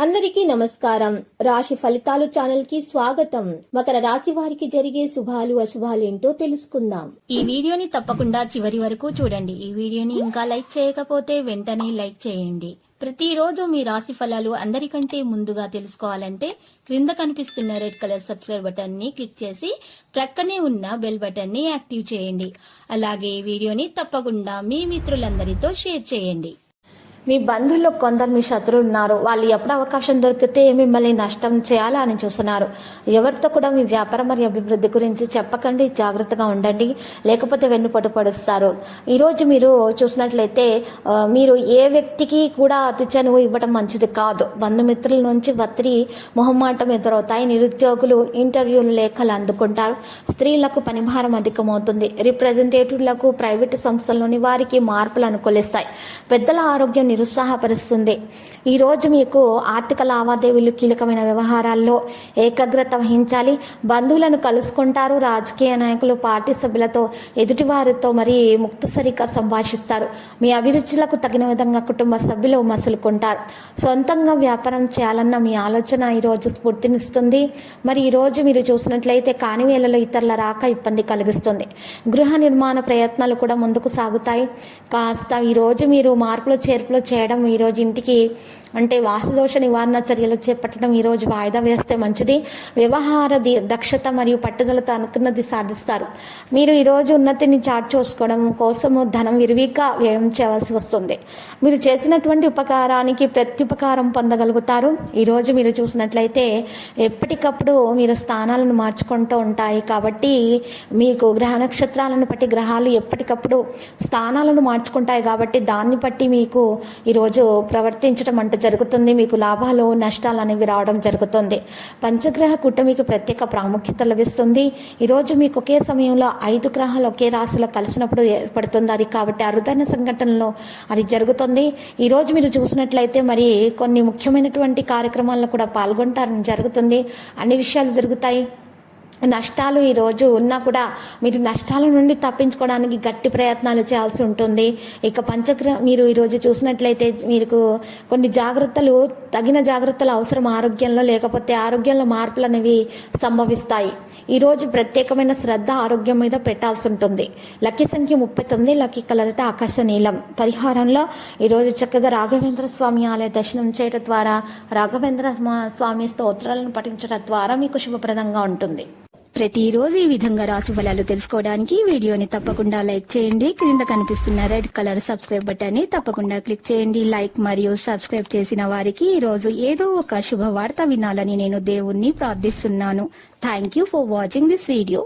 అందరికీ నమస్కారం. రాశి ఫలితాలు ఛానల్ కి స్వాగతం. మకర రాశి వారికి జరిగే శుభాలు అశుభాలు ఏంటో తెలుసుకుందాం. ఈ వీడియోని తప్పకుండా చివరి వరకు చూడండి. ఈ వీడియోని ఇంకా లైక్ చేయకపోతే వెంటనే లైక్ చేయండి. ప్రతిరోజు మీ రాశి ఫలాలు అందరికంటే ముందుగా తెలుసుకోవాలంటే క్రింద కనిపిస్తున్న రెడ్ కలర్ సబ్స్క్రైబ్ బటన్ ని క్లిక్ చేసి ప్రక్కనే ఉన్న బెల్ బటన్ ని యాక్టివ్ చేయండి. అలాగే ఈ వీడియోని తప్పకుండా మీ మిత్రులందరితో షేర్ చేయండి. మీ బంధువుల్లో కొందరు మీ శత్రువులు ఉన్నారు. వాళ్ళు ఎప్పుడు అవకాశం దొరికితే మిమ్మల్ని నష్టం చేయాలా అని చూస్తున్నారు. ఎవరితో కూడా మీ వ్యాపారం మరియు అభివృద్ధి గురించి చెప్పకండి, జాగ్రత్తగా ఉండండి, లేకపోతే వెన్నుపోటు పడుస్తారు. ఈరోజు మీరు చూసినట్లయితే మీరు ఏ వ్యక్తికి కూడా అతి చనువు ఇవ్వడం మంచిది కాదు. బంధుమిత్రుల నుంచి ఒత్తిడి మొహమాటం ఎదురవుతాయి. నిరుద్యోగులు ఇంటర్వ్యూలు లేఖలు అందుకుంటారు. స్త్రీలకు పనిభారం అధికమవుతుంది. రిప్రజెంటేటివ్లకు ప్రైవేటు సంస్థల్లోని వారికి మార్పులు అనుకూలిస్తాయి. పెద్దల ఆరోగ్యం నిరుత్సాహపరుస్తుంది. ఈరోజు మీకు ఆర్థిక లావాదేవీలు కీలకమైన వ్యవహారాల్లో ఏకాగ్రత వహించాలి. బంధువులను కలుసుకుంటారు. రాజకీయ నాయకులు పార్టీ సభ్యులతో ఎదుటివారితో మరి ముక్తసరిగా సంభాషిస్తారు. మీ అభిరుచులకు తగిన విధంగా కుటుంబ సభ్యులు మసులుకుంటారు. సొంతంగా వ్యాపారం చేయాలన్న మీ ఆలోచన ఈరోజు స్ఫూర్తినిస్తుంది. మరి ఈరోజు మీరు చూసినట్లయితే కాని వేళలో ఇతరుల రాక ఇబ్బంది కలిగిస్తుంది. గృహ నిర్మాణ ప్రయత్నాలు కూడా ముందుకు సాగుతాయి. కాస్త ఈరోజు మీరు మార్పులు చేర్పులు చేయడం, ఈరోజు ఇంటికి అంటే వాస్తుదోష నివారణ చర్యలు చేపట్టడం ఈరోజు వాయిదా వేస్తే మంచిది. వ్యవహార దక్షత మరియు పట్టుదలతో అనుకున్నది సాధిస్తారు. మీరు ఈరోజు ఉన్నతిని చాటు చూసుకోవడం కోసము ధనం విరివిగా వ్యయం చేయవలసి వస్తుంది. మీరు చేసినటువంటి ఉపకారానికి ప్రత్యుపకారం పొందగలుగుతారు. ఈరోజు మీరు చూసినట్లయితే ఎప్పటికప్పుడు మీరు స్థానాలను మార్చుకుంటూ ఉంటాయి కాబట్టి మీకు గ్రహ నక్షత్రాలను బట్టి గ్రహాలు ఎప్పటికప్పుడు స్థానాలను మార్చుకుంటాయి కాబట్టి దాన్ని బట్టి మీకు ఈరోజు ప్రవర్తించడం అంటే జరుగుతుంది. మీకు లాభాలు నష్టాలు అనేవి రావడం జరుగుతుంది. పంచగ్రహ కూటమికి ప్రత్యేక ప్రాముఖ్యత లభిస్తుంది. ఈరోజు మీకు ఒకే సమయంలో 5 గ్రహాలు ఒకే రాశిలో కలిసినప్పుడు ఏర్పడుతుంది. అది కాబట్టి అరుదైన సంఘటనలో అది జరుగుతుంది. ఈరోజు మీరు చూసినట్లయితే మరి కొన్ని ముఖ్యమైనటువంటి కార్యక్రమాల్లో కూడా పాల్గొంటారని జరుగుతుంది. అన్ని విషయాలు జరుగుతాయి. నష్టాలు ఈరోజు ఉన్నా కూడా మీరు నష్టాల నుండి తప్పించుకోవడానికి గట్టి ప్రయత్నాలు చేయాల్సి ఉంటుంది. ఇక మీరు ఈరోజు చూసినట్లయితే మీకు కొన్ని జాగ్రత్తలు తగిన జాగ్రత్తలు అవసరం ఆరోగ్యంలో, లేకపోతే ఆరోగ్యంలో మార్పులు అనేవి సంభవిస్తాయి. ఈరోజు ప్రత్యేకమైన శ్రద్ధ ఆరోగ్యం మీద పెట్టాల్సి ఉంటుంది. లక్కీ సంఖ్య 39, లక్కీ కలర్ అయితే ఆకాశ నీలం. పరిహారంలో ఈరోజు చక్కగా రాఘవేంద్ర స్వామి ఆలయ దర్శనం చేయడం ద్వారా, రాఘవేంద్ర స్వామి స్తోత్రాలను పఠించడం ద్వారా మీకు శుభప్రదంగా ఉంటుంది. ప్రతిరోజు ఈ విధంగా రాశి ఫలాలు తెలుసుకోవడానికి వీడియోని తప్పకుండా లైక్ చేయండి. క్రింద కనిపిస్తున్న రెడ్ కలర్ సబ్స్క్రైబ్ బటన్ ని తప్పకుండా క్లిక్ చేయండి. లైక్ మరియు సబ్స్క్రైబ్ చేసిన వారికి ఈ రోజు ఏదో ఒక శుభవార్త వినాలని నేను దేవుణ్ణి ప్రార్థిస్తున్నాను. Thank you for watching this video.